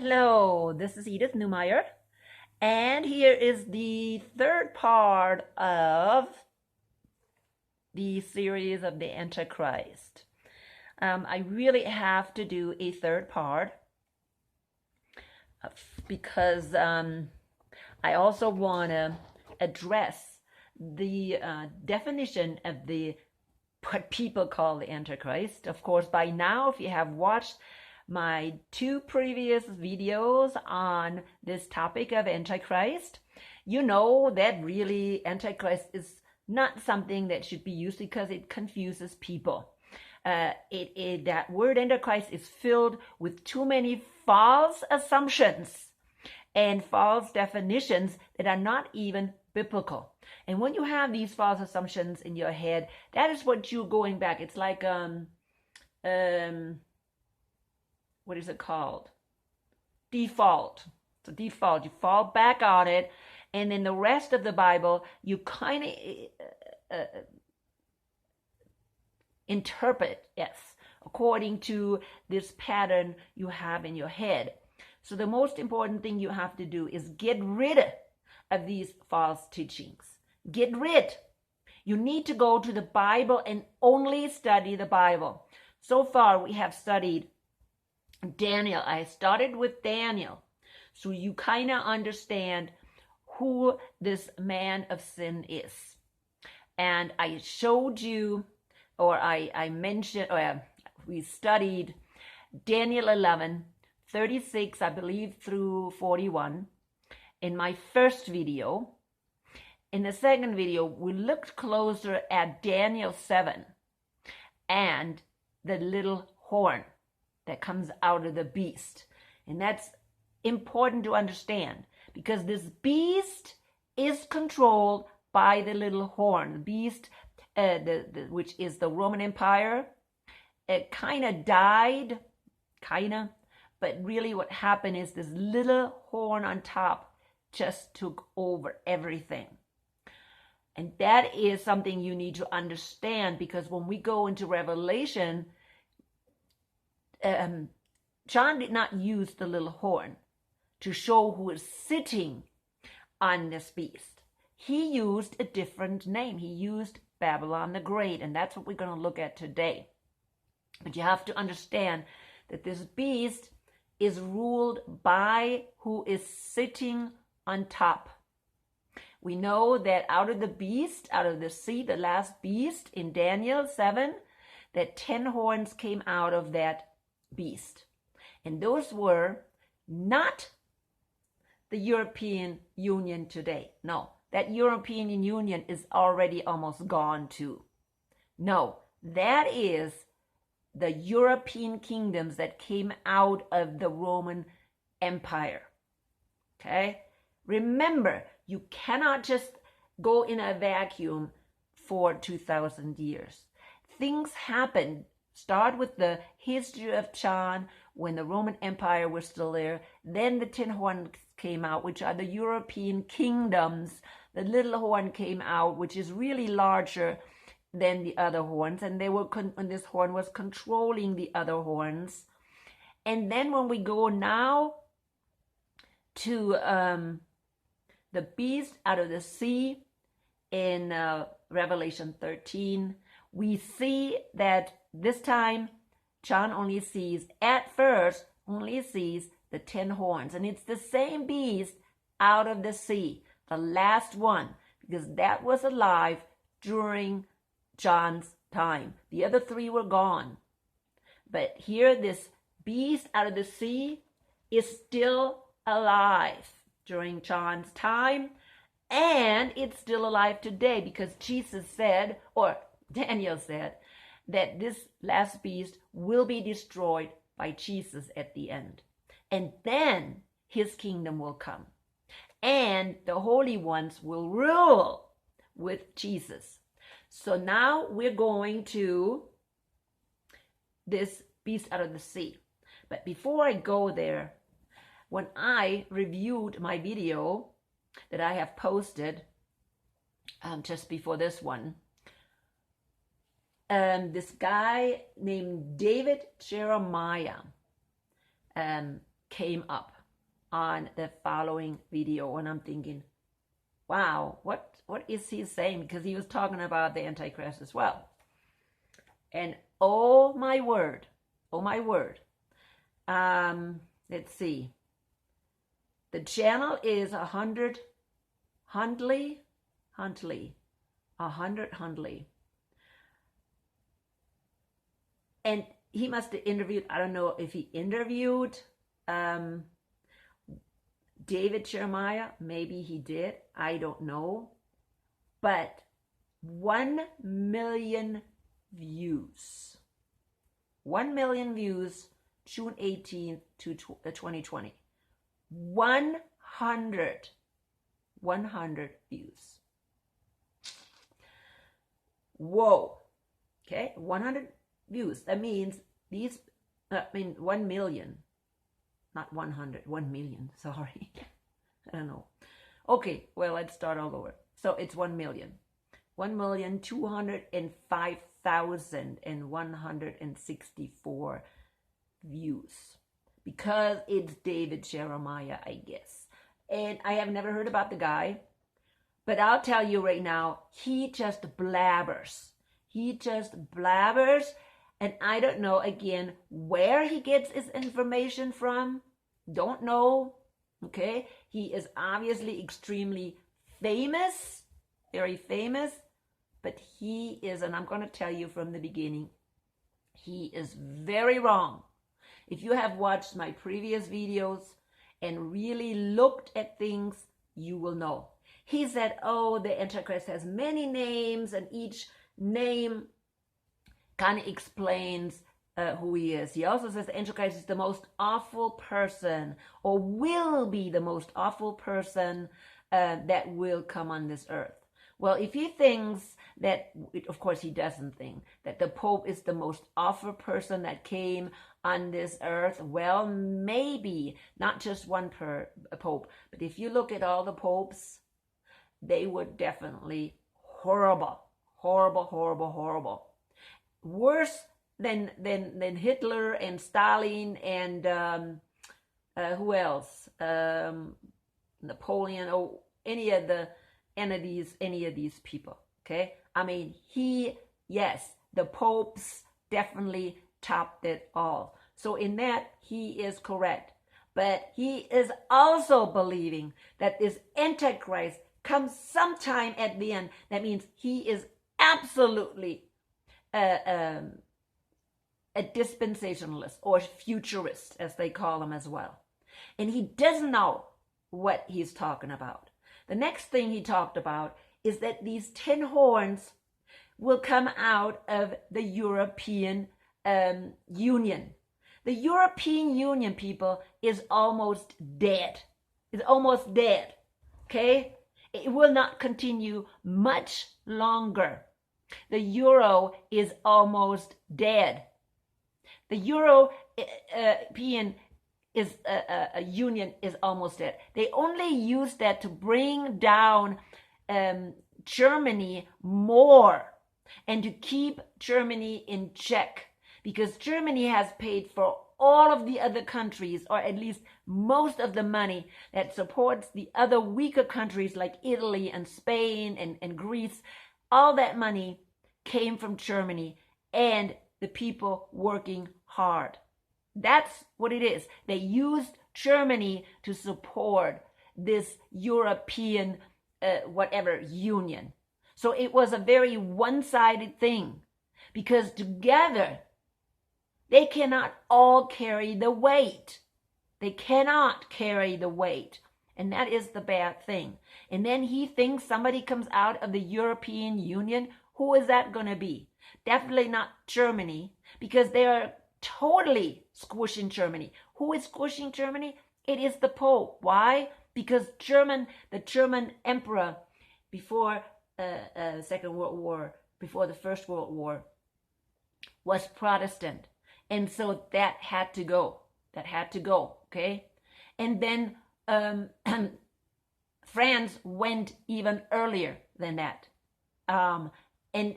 Hello, this is Edith Newmeyer, and here is the third part of the series of the Antichrist. I really have to do a third part because I also want to address the definition of what people call the Antichrist. Of course, by now, if you have watched my two previous videos on this topic of Antichrist, you know that really Antichrist is not something that should be used because it confuses people. That word Antichrist is filled with too many false assumptions and false definitions that are not even biblical. And when you have these false assumptions in your head, that is what you're going back. It's like what is it called? Default. It's a default. You fall back on it, and then the rest of the Bible, you kind of interpret, yes, according to this pattern you have in your head. So the most important thing you have to do is get rid of these false teachings. Get rid. You need to go to the Bible and only study the Bible. So far, we have studied Daniel. I started with Daniel, so you kind of understand who this man of sin is. And I showed you, or I mentioned, we studied Daniel 11:36, I believe, through 41 in my first video. In the second video, we looked closer at Daniel 7 and the little horn that comes out of the beast. And that's important to understand because this beast is controlled by the little horn. The beast, which is the Roman Empire, it kind of died, but really what happened is this little horn on top just took over everything. And that is something you need to understand, because when we go into Revelation, John did not use the little horn to show who is sitting on this beast. He used a different name. He used Babylon the Great, and that's what we're going to look at today. But you have to understand that this beast is ruled by who is sitting on top. We know that out of the beast, out of the sea, the last beast in Daniel 7, that 10 horns came out of that beast. And those were not the European Union today. No, that European Union is already almost gone too. No, that is the European kingdoms that came out of the Roman Empire. Okay? Remember, you cannot just go in a vacuum for 2,000 years. Things happen. Start with the history of John when the Roman Empire was still there. Then the 10 horns came out, which are the European kingdoms. The little horn came out, which is really larger than the other horns. And and this horn was controlling the other horns. And then when we go now to the beast out of the sea in Revelation 13, we see that this time John only sees the 10 horns. And it's the same beast out of the sea, the last one, because that was alive during John's time. The other 3 were gone. But here, this beast out of the sea is still alive during John's time, and it's still alive today, because Jesus said, or Daniel said, that this last beast will be destroyed by Jesus at the end. And then his kingdom will come. And the holy ones will rule with Jesus. So now we're going to this beast out of the sea. But before I go there, when I reviewed my video that I have posted just before this one, this guy named David Jeremiah came up on the following video, and I'm thinking, wow, what is he saying? Because he was talking about the Antichrist as well. And oh my word, let's see. The channel is 100 Huntley. And he must have interviewed, I don't know if he interviewed David Jeremiah. Maybe he did. I don't know. But 1 million views. 1 million views, June 18th to 2020. 100 views. Whoa. Okay, 100 views. That means 1 million. Not 100, 1 million, sorry. I don't know. Okay, well, let's start all over. So it's 1 million. 1,205,164 views. Because it's David Jeremiah, I guess. And I have never heard about the guy. But I'll tell you right now, he just blabbers. And I don't know, again, where he gets his information from. Don't know. Okay? He is obviously extremely famous. Very famous. But he is, and I'm going to tell you from the beginning, he is very wrong. If you have watched my previous videos and really looked at things, you will know. He said, oh, the Antichrist has many names, and each name kind of explains who he is. He also says the Antichrist is the most awful person, or will be the most awful person that will come on this earth. Well, if he thinks that, of course he doesn't think, that the Pope is the most awful person that came on this earth, well, maybe, not just one Pope, but if you look at all the popes, they were definitely horrible. Worse than Hitler and Stalin and who else? Napoleon, or any of these people. Okay, I mean, the popes definitely topped it all. So in that, he is correct. But he is also believing that this Antichrist comes sometime at the end. That means he is absolutely a dispensationalist, or futurist, as they call him as well. And he doesn't know what he's talking about. The next thing he talked about is that these 10 horns will come out of the European Union. The European Union, people, is almost dead. It's almost dead. Okay? It will not continue much longer. The euro is almost dead. The European Union is almost dead. They only use that to bring down Germany more and to keep Germany in check, because Germany has paid for all of the other countries, or at least most of the money that supports the other weaker countries like Italy and Spain and Greece. All that money came from Germany and the people working hard. That's what it is. They used Germany to support this European union. So it was a very one-sided thing, because together they cannot all carry the weight. They cannot carry the weight. And that is the bad thing. And then he thinks somebody comes out of the European Union. Who is that going to be? Definitely not Germany, because they are totally squishing Germany. Who is squishing Germany? It is the Pope. Why? Because the German emperor before Second World War, before the First World War, was Protestant. And so that had to go. Okay? And then France went even earlier than that. And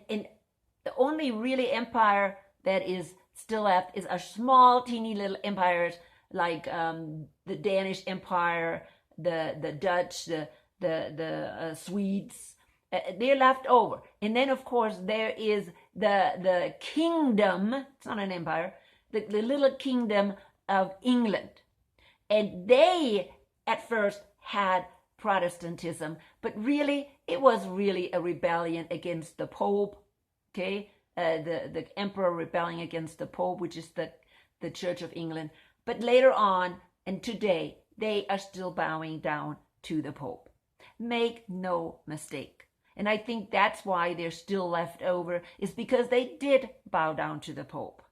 the only really empire that is still left is a small, teeny little empire like the Danish Empire, the Dutch, the Swedes. They're left over. And then, of course, there is the kingdom. It's not an empire. The little kingdom of England. And they, at first, had Protestantism. But really, it was really a rebellion against the Pope. Okay? The emperor rebelling against the Pope, which is the Church of England. But later on, and today, they are still bowing down to the Pope. Make no mistake. And I think that's why they're still left over, is because they did bow down to the Pope.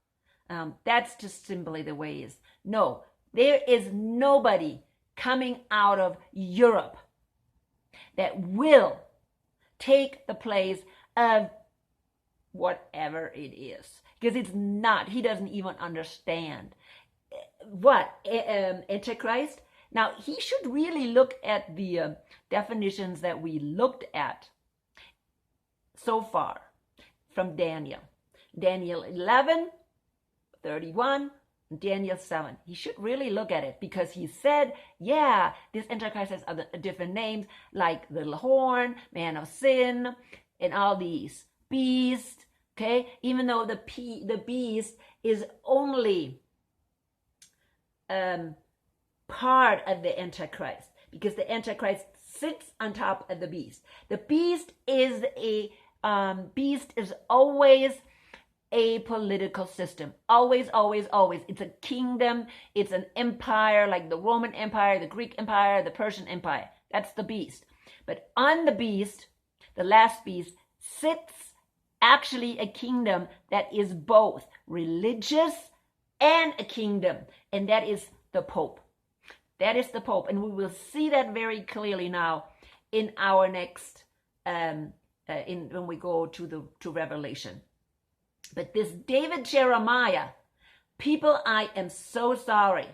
That's just simply the way it is. No, there is nobody coming out of Europe that will take the place of whatever it is. Because it's not, he doesn't even understand. What? Antichrist? Now, he should really look at the definitions that we looked at so far from Daniel. Daniel 11, 31, Daniel 7. He should really look at it, because he said, yeah, this Antichrist has other different names, like the little horn, man of sin, and all these. Beast, okay? Even though the beast is only part of the Antichrist, because the Antichrist sits on top of the beast. The beast is always a political system. Always, always, always. It's a kingdom. It's an empire, like the Roman Empire, the Greek Empire, the Persian Empire. That's the beast. But on the beast, the last beast, sits actually a kingdom that is both religious and a kingdom. And that is the Pope. That is the Pope. And we will see that very clearly now in our next when we go to Revelation. But this David Jeremiah, people, I am so sorry.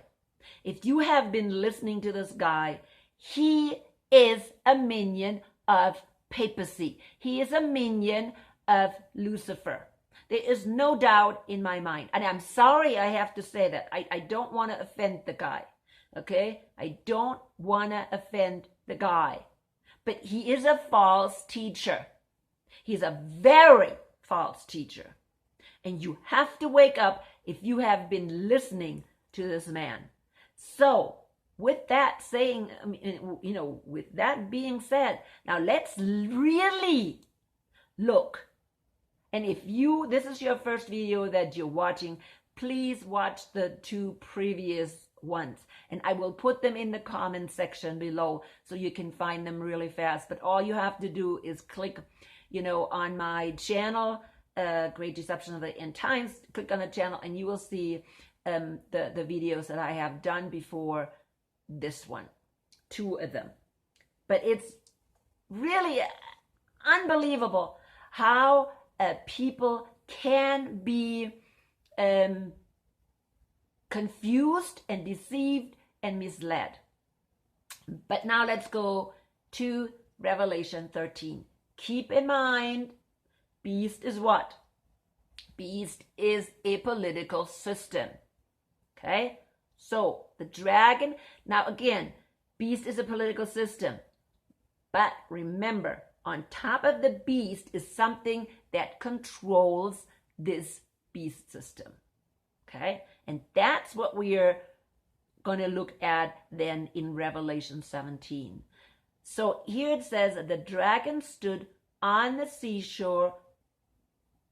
If you have been listening to this guy, he is a minion of papacy. He is a minion of Lucifer. There is no doubt in my mind. And I'm sorry I have to say that. I don't want to offend the guy. Okay? I don't want to offend the guy. But he is a false teacher. He's a very false teacher. And you have to wake up if you have been listening to this man. So, with that saying, with that being said, now let's really look. And if this is your first video that you're watching, please watch the 2 previous ones. And I will put them in the comment section below so you can find them really fast. But all you have to do is click, on my channel, Great Deception of the End Times. Click on the channel and you will see the videos that I have done before this one. 2 of them. But it's really unbelievable how people can be confused and deceived and misled. But now let's go to Revelation 13. Keep in mind, beast is what? Beast is a political system. Okay? So, the dragon, now again, beast is a political system. But remember, on top of the beast is something that controls this beast system. Okay? And that's what we are going to look at then in Revelation 17. So here it says that the dragon stood on the seashore.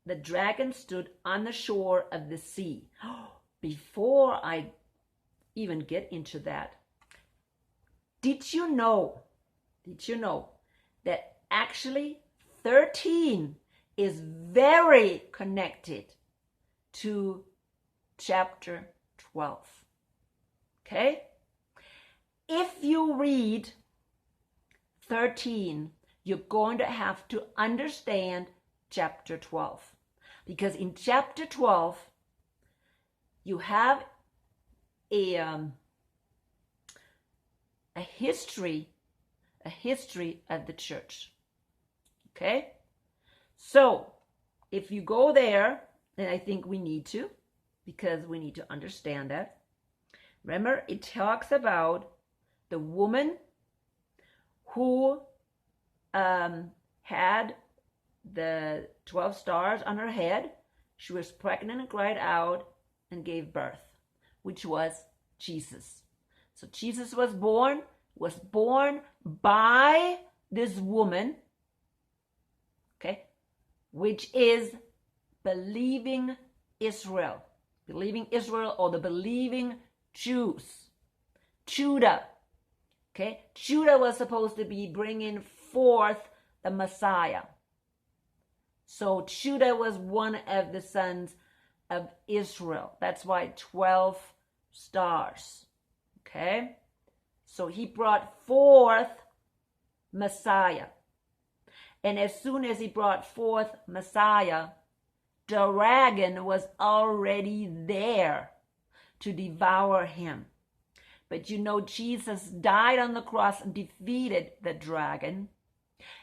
The dragon stood on the shore of the sea. Before I even get into that, did you know that actually 13 is very connected to chapter 12? Okay? If you read 13, you're going to have to understand chapter 12. Because in chapter 12, you have a history of the church. Okay? So, if you go there, and I think we need to, because we need to understand that. Remember, it talks about the woman who had the 12 stars on her head. She was pregnant and cried out and gave birth, which was Jesus. So Jesus was born by this woman, okay, which is believing Israel or the believing Jews. Judah, okay, Judah was supposed to be bringing forth the Messiah. So Judah was one of the sons of Israel. That's why 12 stars. Okay? So he brought forth Messiah. And as soon as he brought forth Messiah, the dragon was already there to devour him. But you know, Jesus died on the cross and defeated the dragon.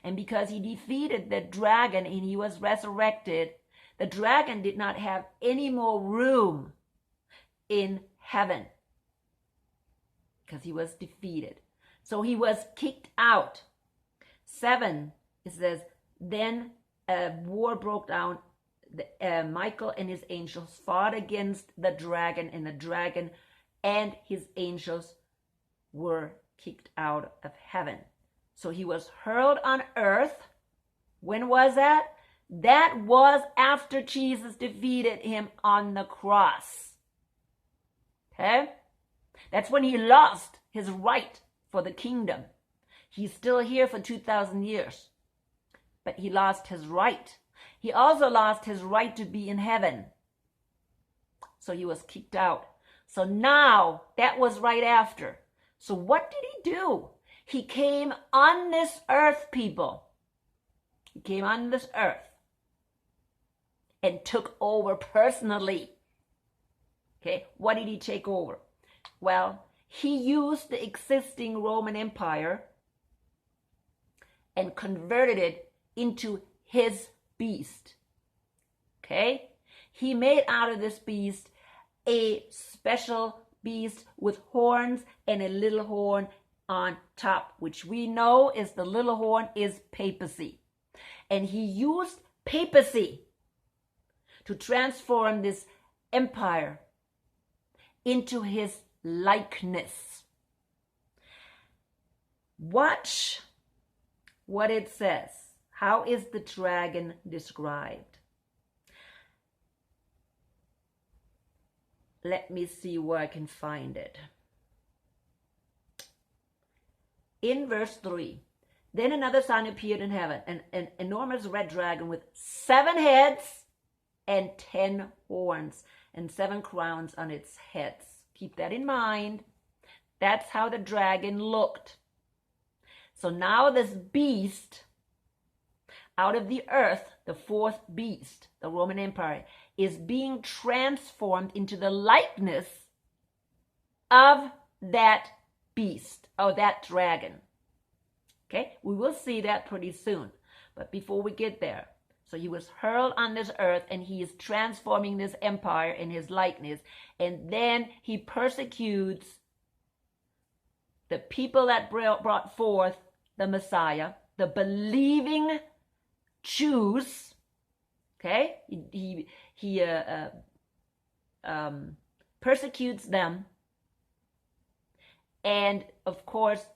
And because he defeated the dragon and he was resurrected, the dragon did not have any more room in heaven because he was defeated. So he was kicked out. 7, it says, then a war broke down. Michael and his angels fought against the dragon, and the dragon and his angels were kicked out of heaven. So he was hurled on earth. When was that? That was after Jesus defeated him on the cross. Okay? That's when he lost his right for the kingdom. He's still here for 2,000 years. But he lost his right. He also lost his right to be in heaven. So he was kicked out. So now, that was right after. So what did he do? He came on this earth, people. He came on this earth and took over personally. Okay, what did he take over? Well, he used the existing Roman Empire and converted it into his beast. Okay, he made out of this beast a special beast with horns and a little horn on top, which we know is the little horn is papacy. And he used papacy to transform this empire into his likeness. Watch what it says. How is the dragon described? Let me see where I can find it. In verse 3, then another sign appeared in heaven, an enormous red dragon with 7 heads and 10 horns and 7 crowns on its heads. Keep that in mind. That's how the dragon looked. So now this beast out of the earth, the 4th beast, the Roman Empire, is being transformed into the likeness of that beast, or that dragon. Okay, we will see that pretty soon. But before we get there, so he was hurled on this earth and he is transforming this empire in his likeness. And then he persecutes the people that brought forth the Messiah, the believing Jews. Okay, he persecutes them. And of course,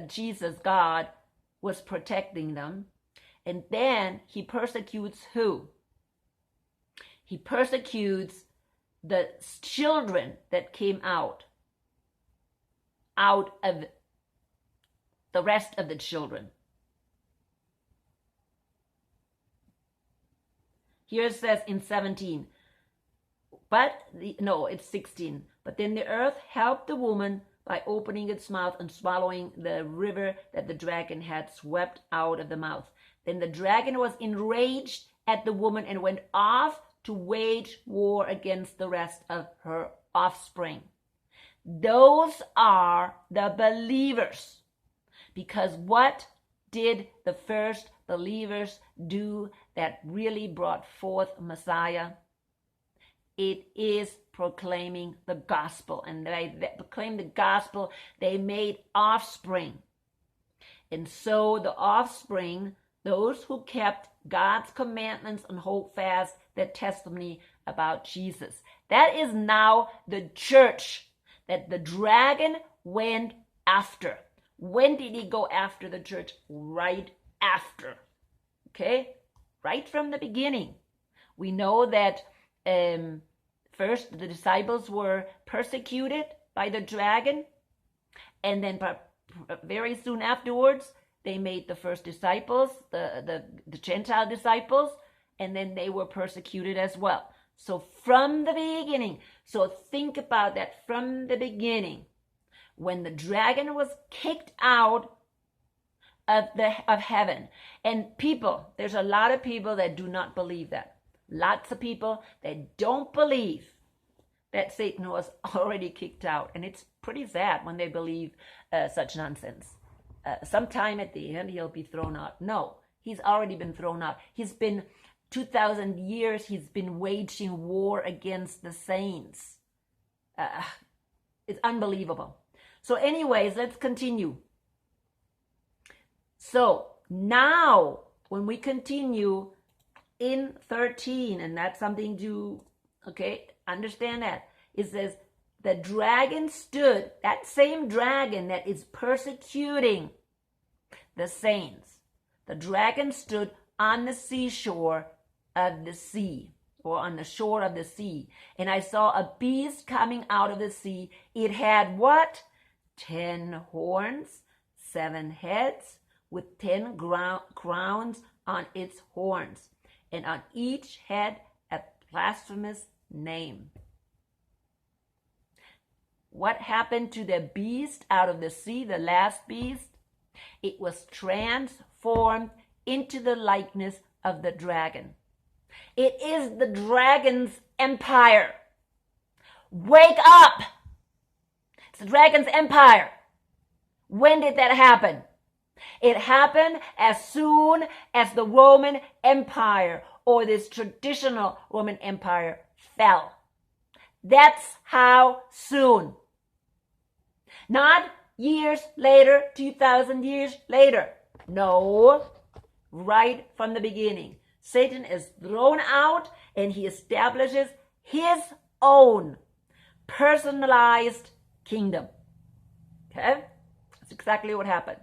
Jesus, God, was protecting them. And then he persecutes who? He persecutes the children that came out of the rest of the children. Here it says in 17, it's 16. But then the earth helped the woman by opening its mouth and swallowing the river that the dragon had swept out of the mouth. Then the dragon was enraged at the woman and went off to wage war against the rest of her offspring. Those are the believers. Because what did the first believers do that really brought forth Messiah? It is proclaiming the gospel. And they proclaimed the gospel, they made offspring. And so the offspring, those who kept God's commandments and hold fast their testimony about Jesus. That is now the church that the dragon went after. When did he go after the church? Right after. Okay? Right from the beginning. We know that first the disciples were persecuted by the dragon, and then very soon afterwards they made the first disciples, the Gentile disciples, and then they were persecuted as well. So from the beginning, so think about that from the beginning, when the dragon was kicked out of heaven. And people, there's a lot of people that do not believe that. Lots of people that don't believe that Satan was already kicked out. And it's pretty sad when they believe such nonsense. Sometime at the end, he'll be thrown out. No, he's already been thrown out. He's been 2,000 years, he's been waging war against the saints. It's unbelievable. So anyways, let's continue. So now, when we continue in 13, and that's something to, understand that. It says, the dragon stood, that same dragon that is persecuting the saints. The dragon stood on the seashore of the sea, or on the shore of the sea. And I saw a beast coming out of the sea. It had what? 10 horns, 7 heads, with 10 crowns on its horns, and on each head a blasphemous name. What happened to the beast out of the sea, the last beast? It was transformed into the likeness of the dragon. It is the dragon's empire. Wake up! It's the dragon's empire. When did that happen? It happened as soon as the Roman Empire, or this traditional Roman Empire, fell. That's how soon. Not years later, 2,000 years later. No, right from the beginning. Satan is thrown out and he establishes his own personalized kingdom. Okay? That's exactly what happened.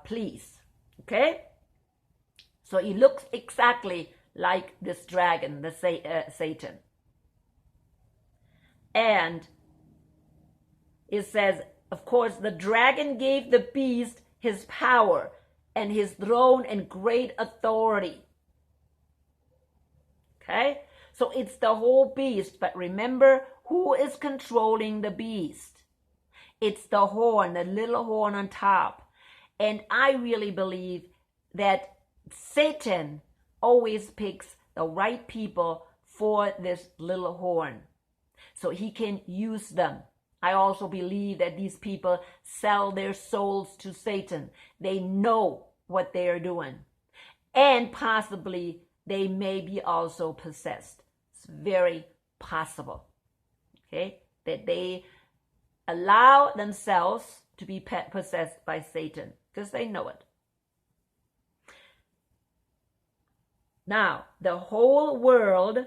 Please. Okay? So he looks exactly like this dragon, the Satan. And it says, of course, the dragon gave the beast his power and his throne and great authority. Okay? So it's the whole beast. But remember, who is controlling the beast? It's the horn, the little horn on top. And I really believe that Satan always picks the right people for this little horn, so he can use them. I also believe that these people sell their souls to Satan. They know what they are doing. And possibly they may be also possessed. It's very possible. Okay? That they allow themselves to be possessed by Satan, because they know it. Now, the whole world,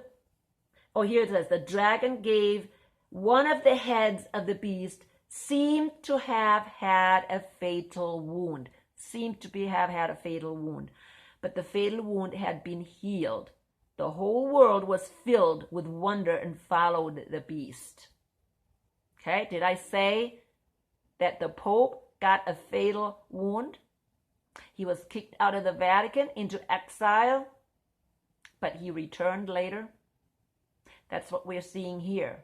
here it says, the dragon gave one of the heads of the beast, seemed to have had a fatal wound. But the fatal wound had been healed. The whole world was filled with wonder and followed the beast. Okay, did I say that the Pope got a fatal wound? He was kicked out of the Vatican into exile, but he returned later. That's what we're seeing here.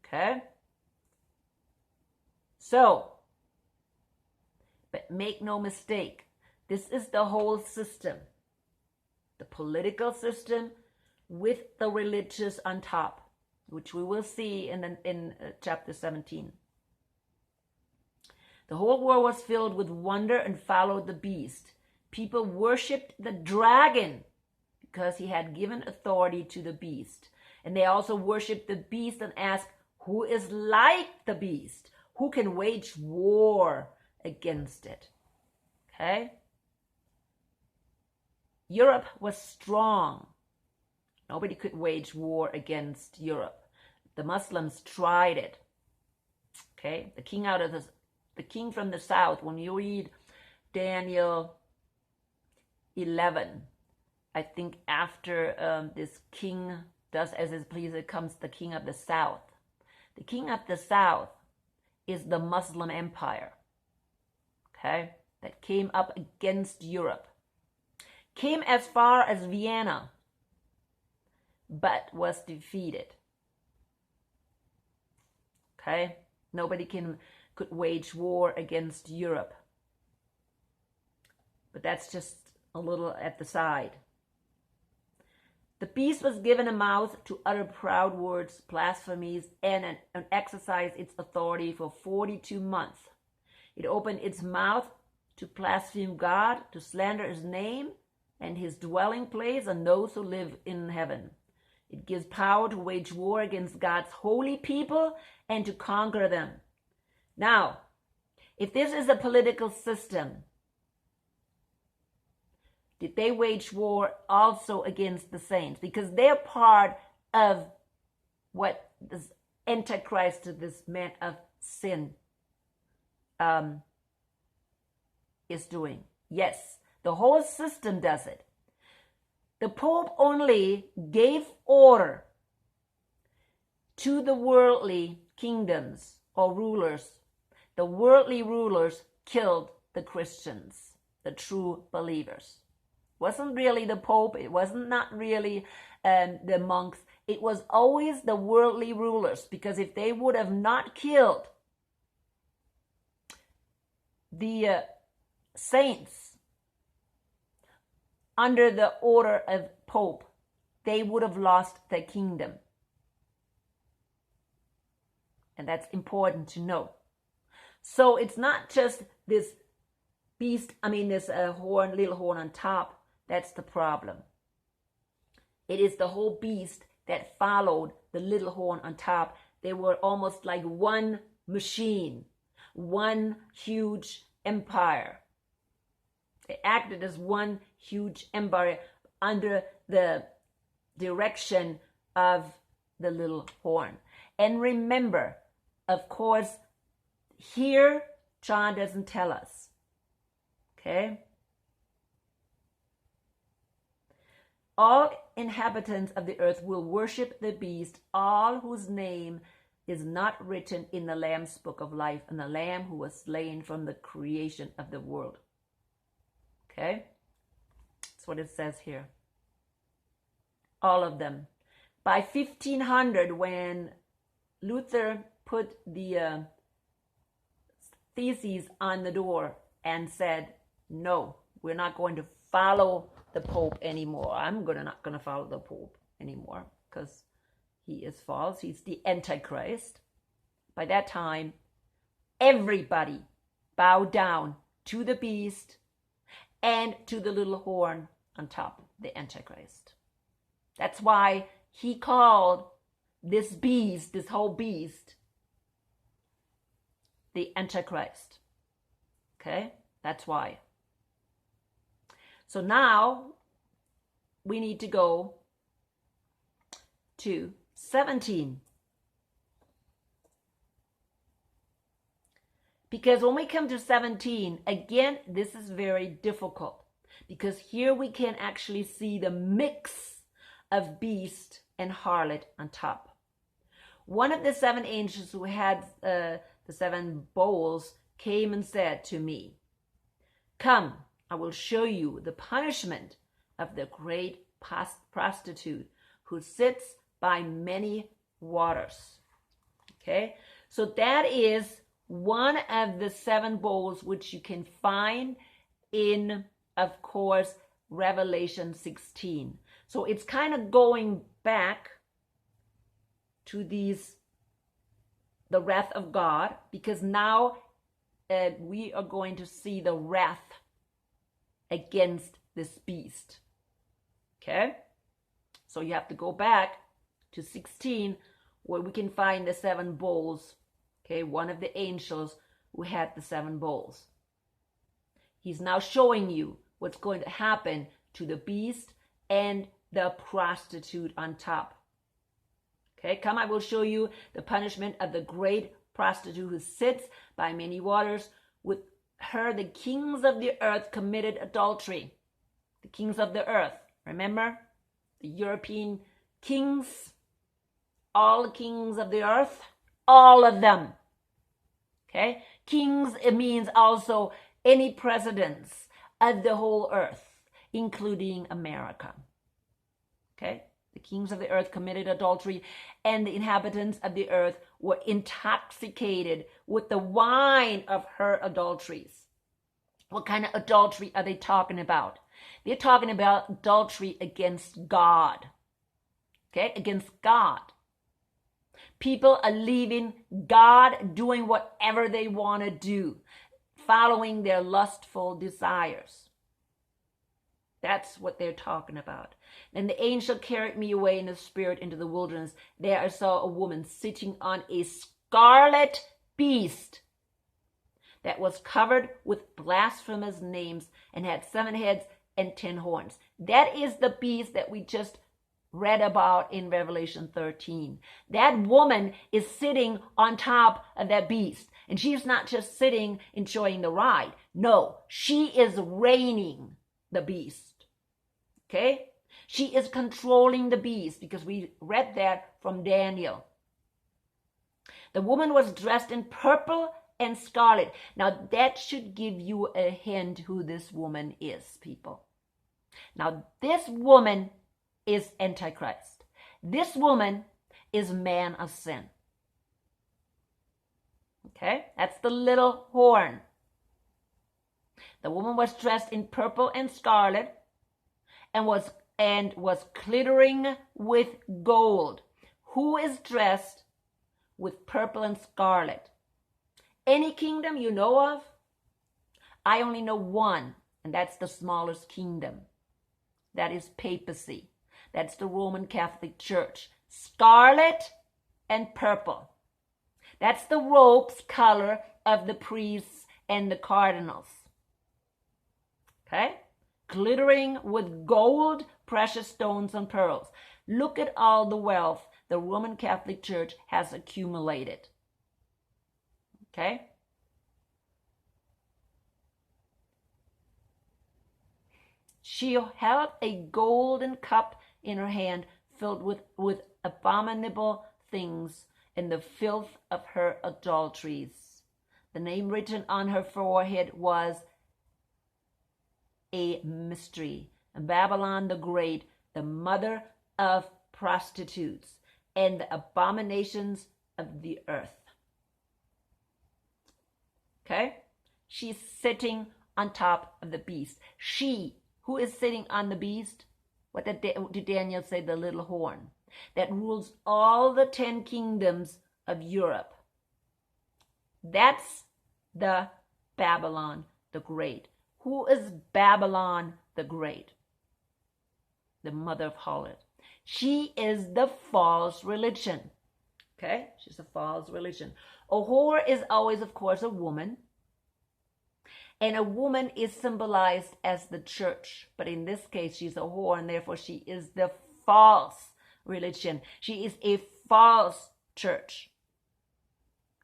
Okay? So, but make no mistake, this is the whole system. The political system with the religious on top, which we will see in chapter 17. The whole world was filled with wonder and followed the beast. People worshipped the dragon because he had given authority to the beast. And they also worshiped the beast and asked, who is like the beast? Who can wage war against it? Okay? Europe was strong. Nobody could wage war against Europe. The Muslims tried it. Okay? The king from the south, when you read Daniel 11, I think after this king does as it pleases, comes the king of the south. The king of the south is the Muslim empire, okay, that came up against Europe. Came as far as Vienna, but was defeated. Okay? Nobody could wage war against Europe. But that's just a little at the side. The beast was given a mouth to utter proud words, blasphemies, and exercise its authority for 42 months. It opened its mouth to blaspheme God, to slander his name and his dwelling place and those who live in heaven. It gives power to wage war against God's holy people and to conquer them. Now, if this is a political system, did they wage war also against the saints? Because they're part of what this Antichrist, this man of sin, is doing. Yes, the whole system does it. The Pope only gave order to the worldly kingdoms or rulers. The worldly rulers killed the Christians, the true believers. Wasn't really the Pope, it wasn't not really the monks, it was always the worldly rulers, because if they would have not killed the saints under the order of Pope, they would have lost their kingdom. And that's important to know. So it's not just this beast, this little horn on top. That's the problem. It is the whole beast that followed the little horn on top. They were almost like one machine, one huge empire. They acted as one huge empire under the direction of the little horn. And remember, of course, here John doesn't tell us. Okay? All inhabitants of the earth will worship the beast, all whose name is not written in the Lamb's book of life, and the Lamb who was slain from the creation of the world. Okay? That's what it says here. All of them. By 1500, when Luther put the theses on the door and said, no, we're not going to follow the Pope anymore. I'm not going to follow the Pope anymore because he is false. He's the Antichrist. By that time, everybody bowed down to the beast and to the little horn on top, the Antichrist. That's why he called this beast, this whole beast, the Antichrist. Okay? That's why. So now we need to go to 17. Because when we come to 17, again, this is very difficult. Because here we can actually see the mix of beast and harlot on top. One of the seven angels who had the seven bowls came and said to me, come, I will show you the punishment of the great prostitute who sits by many waters. Okay, so that is one of the seven bowls which you can find in, of course, Revelation 16. So it's kind of going back to the wrath of God, because now we are going to see the wrath against this beast. Okay? So you have to go back to 16 where we can find the 7 bowls. Okay, one of the angels who had the 7 bowls. He's now showing you what's going to happen to the beast and the prostitute on top. Okay, come, I will show you the punishment of the great prostitute who sits by many waters. With her, the kings of the earth committed adultery. The kings of the earth, remember? The European kings, all the kings of the earth, all of them. Okay, kings, it means also any presidents of the whole earth, including America. Okay, the kings of the earth committed adultery, and the inhabitants of the earth were intoxicated with the wine of her adulteries. What kind of adultery are they talking about? They're talking about adultery against God. Okay, against God. People are leaving God, doing whatever they want to do, following their lustful desires. That's what they're talking about. Then the angel carried me away in the spirit into the wilderness. There I saw a woman sitting on a scarlet beast that was covered with blasphemous names and had 7 heads and 10 horns. That is the beast that we just read about in Revelation 13. That woman is sitting on top of that beast. And she's not just sitting enjoying the ride. No, she is reigning the beast. Okay? She is controlling the beast, because we read that from Daniel. The woman was dressed in purple and scarlet. Now that should give you a hint who this woman is, people. Now this woman is Antichrist. This woman is man of sin. Okay, that's the little horn. The woman was dressed in purple and scarlet and was glittering with gold. Who is dressed with purple and scarlet? Any kingdom you know of? I only know one, and that's the smallest kingdom. That is papacy. That's the Roman Catholic Church. Scarlet and purple. That's the robes color of the priests and the cardinals. Okay? Glittering with gold, precious stones, and pearls. Look at all the wealth the Roman Catholic Church has accumulated. Okay? She held a golden cup in her hand filled with abominable things and the filth of her adulteries. The name written on her forehead was a mystery. Babylon the Great, the mother of prostitutes and the abominations of the earth. Okay? She's sitting on top of the beast. She, who is sitting on the beast? What did Daniel say? The little horn that rules all the 10 kingdoms of Europe. That's the Babylon the Great. Who is Babylon the Great? The mother of harlot. She is the false religion. Okay? She's a false religion. A whore is always, of course, a woman. And a woman is symbolized as the church. But in this case, she's a whore, and therefore she is the false religion. She is a false church.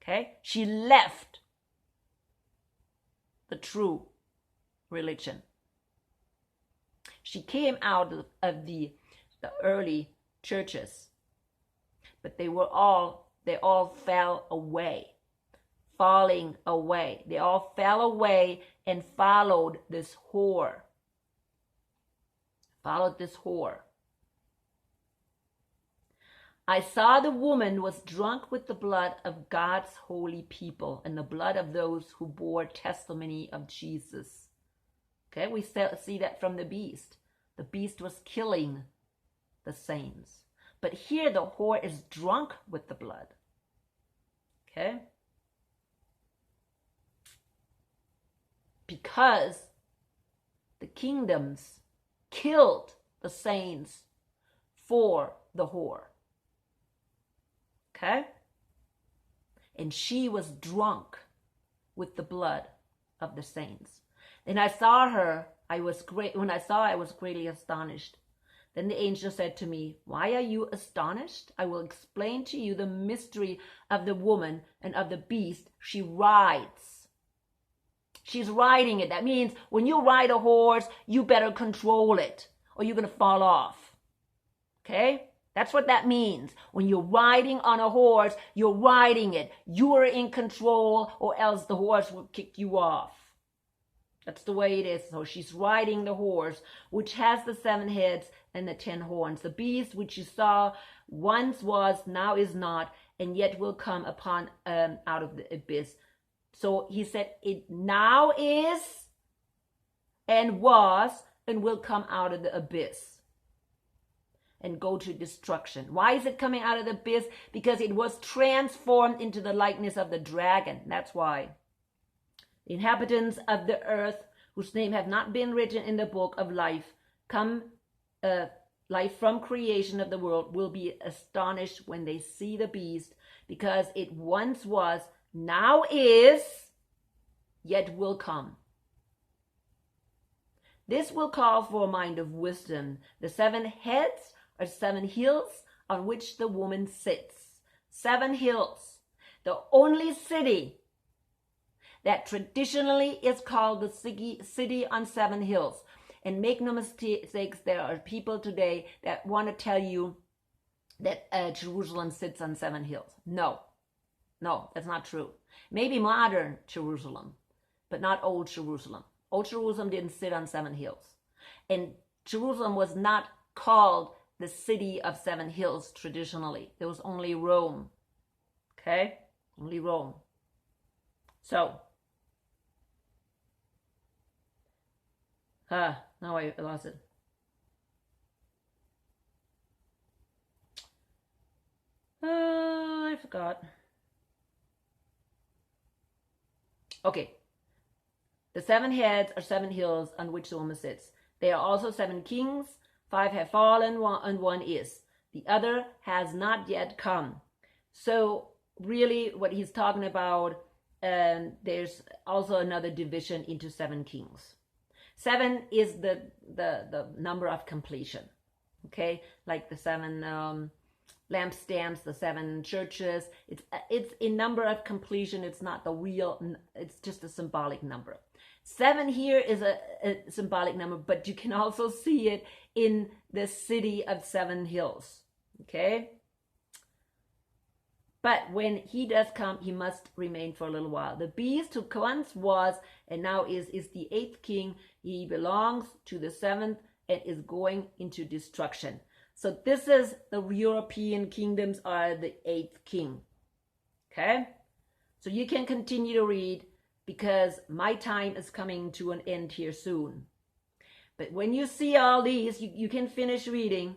Okay? She left the true religion. She came out of the early churches, but they all fell away. Falling away. They all fell away and followed this whore. Followed this whore. I saw the woman was drunk with the blood of God's holy people and the blood of those who bore testimony of Jesus. Okay, we see that from the beast. The beast was killing the saints. But here the whore is drunk with the blood. Okay? Because the kingdoms killed the saints for the whore. Okay? And she was drunk with the blood of the saints. And I saw her, when I saw her, I was greatly astonished. Then the angel said to me, why are you astonished? I will explain to you the mystery of the woman and of the beast she rides. She's riding it. That means when you ride a horse, you better control it or you're going to fall off. Okay? That's what that means. When you're riding on a horse, you're riding it. You are in control or else the horse will kick you off. That's the way it is. So she's riding the horse, which has the 7 heads and the 10 horns. The beast which you saw once was, now is not, and yet will come upon out of the abyss. So he said, it now is and was and will come out of the abyss and go to destruction. Why is it coming out of the abyss? Because it was transformed into the likeness of the dragon. That's why. The inhabitants of the earth, whose name have not been written in the book of life, life from creation of the world, will be astonished when they see the beast, because it once was, now is, yet will come. This will call for a mind of wisdom. The 7 heads are 7 hills on which the woman sits. 7 hills. The only city that traditionally is called the city on 7 hills. And make no mistakes, there are people today that want to tell you that Jerusalem sits on 7 hills. No, that's not true. Maybe modern Jerusalem, but not old Jerusalem. Old Jerusalem didn't sit on 7 hills. And Jerusalem was not called the city of 7 hills traditionally. There was only Rome. Okay? Only Rome. So, now I lost it. I forgot. Okay. The 7 heads are 7 hills on which the woman sits. There are also 7 kings. 5 have fallen, and 1 is. The other has not yet come. So really what he's talking about, there's also another division into 7 kings. 7 is the number of completion. Okay, like the 7 lampstands, the 7 churches. It's a number of completion. It's not the real. It's just a symbolic number. 7 here is a symbolic number, but you can also see it in the city of 7 hills. Okay. But when he does come, he must remain for a little while. The beast who once was and now is the 8th king. He belongs to the 7th and is going into destruction. So this is the European kingdoms are the 8th king. Okay? So you can continue to read because my time is coming to an end here soon. But when you see all these, you can finish reading.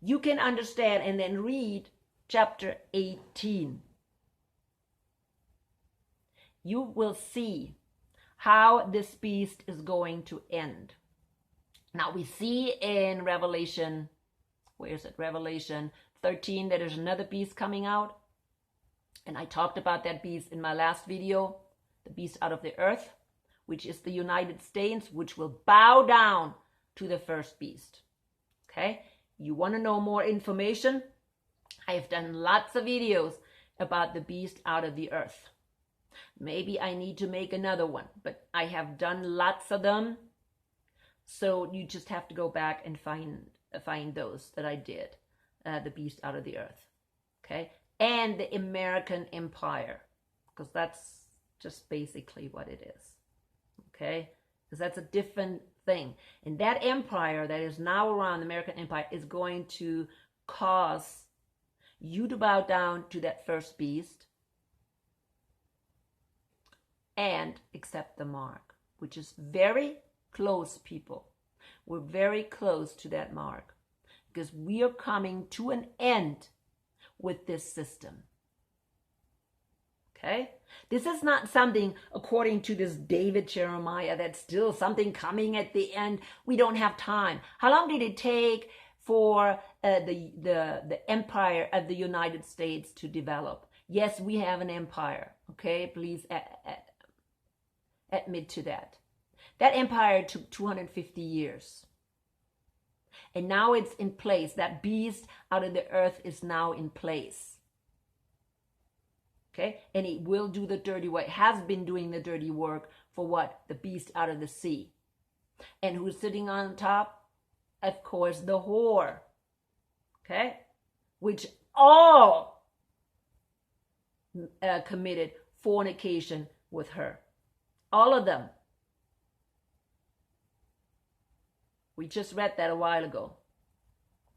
You can understand and then read chapter 18. You will see how this beast is going to end. Now we see in Revelation, where is it? Revelation 13, that there's another beast coming out. And I talked about that beast in my last video, the beast out of the earth, which is the United States, which will bow down to the first beast. Okay? You want to know more information? I have done lots of videos about the beast out of the earth. Maybe I need to make another one, but I have done lots of them. So you just have to go back and find those that I did, the beast out of the earth. Okay? And the American Empire, because that's just basically what it is. Okay? Because that's a different thing. And that empire that is now around, the American Empire, is going to cause you to bow down to that first beast and accept the mark, which is very close, people. We're very close to that mark because we are coming to an end with this system. Okay? This is not something, according to this David Jeremiah, that's still something coming at the end. We don't have time. How long did it take for the empire of the United States to develop. Yes, we have an empire. Okay, please admit to that. That empire took 250 years. And now it's in place. That beast out of the earth is now in place. Okay? And it will do the dirty work. It has been doing the dirty work for what? The beast out of the sea. And who's sitting on top? Of course, the whore. Okay? Which all committed fornication with her. All of them. We just read that a while ago.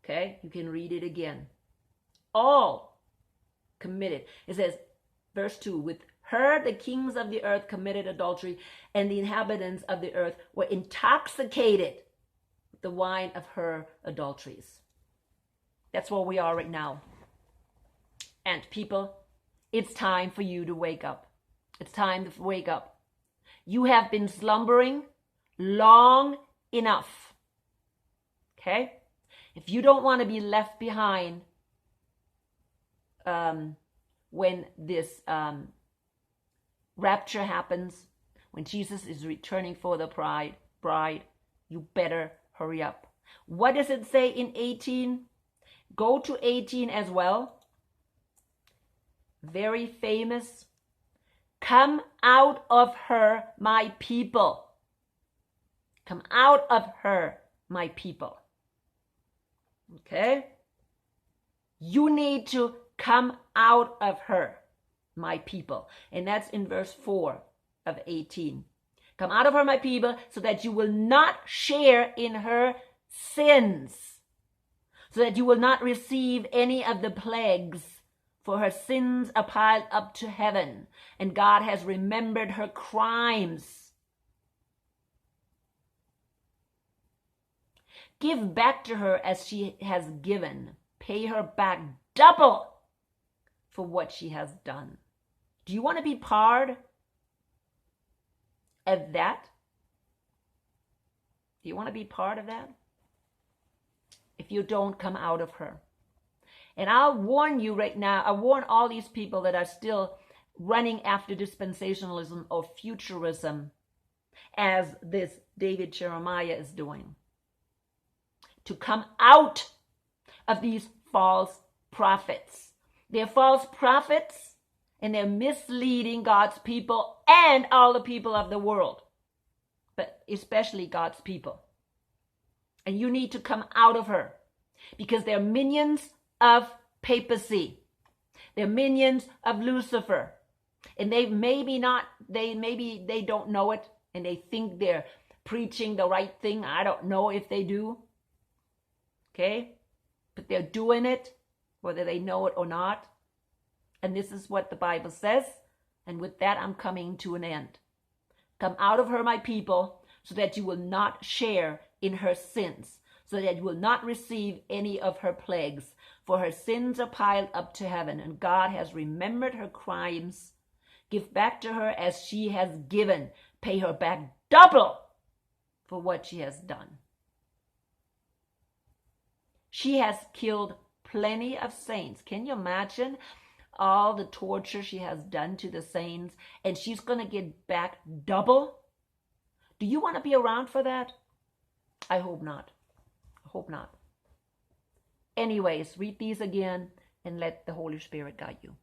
Okay? You can read it again. All committed. It says, verse 2, with her the kings of the earth committed adultery, and the inhabitants of the earth were intoxicated with the wine of her adulteries. That's where we are right now. And people, it's time for you to wake up. It's time to wake up. You have been slumbering long enough. Okay? If you don't want to be left behind when this rapture happens, when Jesus is returning for the bride, you better hurry up. What does it say in 18? Go to 18 as well. Very famous. Come out of her, my people. Come out of her, my people. Okay? You need to come out of her, my people. And that's in verse 4 of 18. Come out of her, my people, so that you will not share in her sins, so that you will not receive any of the plagues, for her sins are piled up to heaven, and God has remembered her crimes. Give back to her as she has given. Pay her back double for what she has done. Do you want to be part of that? Do you want to be part of that? If you don't, come out of her. And I'll warn you right now, I warn all these people that are still running after dispensationalism or futurism, as this David Jeremiah is doing, to come out of these false prophets. They're false prophets, and they're misleading God's people and all the people of the world, but especially God's people. And you need to come out of her, because they're minions of papacy. They're minions of Lucifer. And they maybe they don't know it, and they think they're preaching the right thing. I don't know if they do. Okay? But they're doing it, whether they know it or not. And this is what the Bible says. And with that, I'm coming to an end. Come out of her, my people, so that you will not share in her sins, so that you will not receive any of her plagues. For her sins are piled up to heaven, and God has remembered her crimes. Give back to her as she has given. Pay her back double for what she has done. She has killed plenty of saints. Can you imagine all the torture she has done to the saints? And she's going to get back double? Do you want to be around for that? I hope not. I hope not. Anyways, read these again and let the Holy Spirit guide you.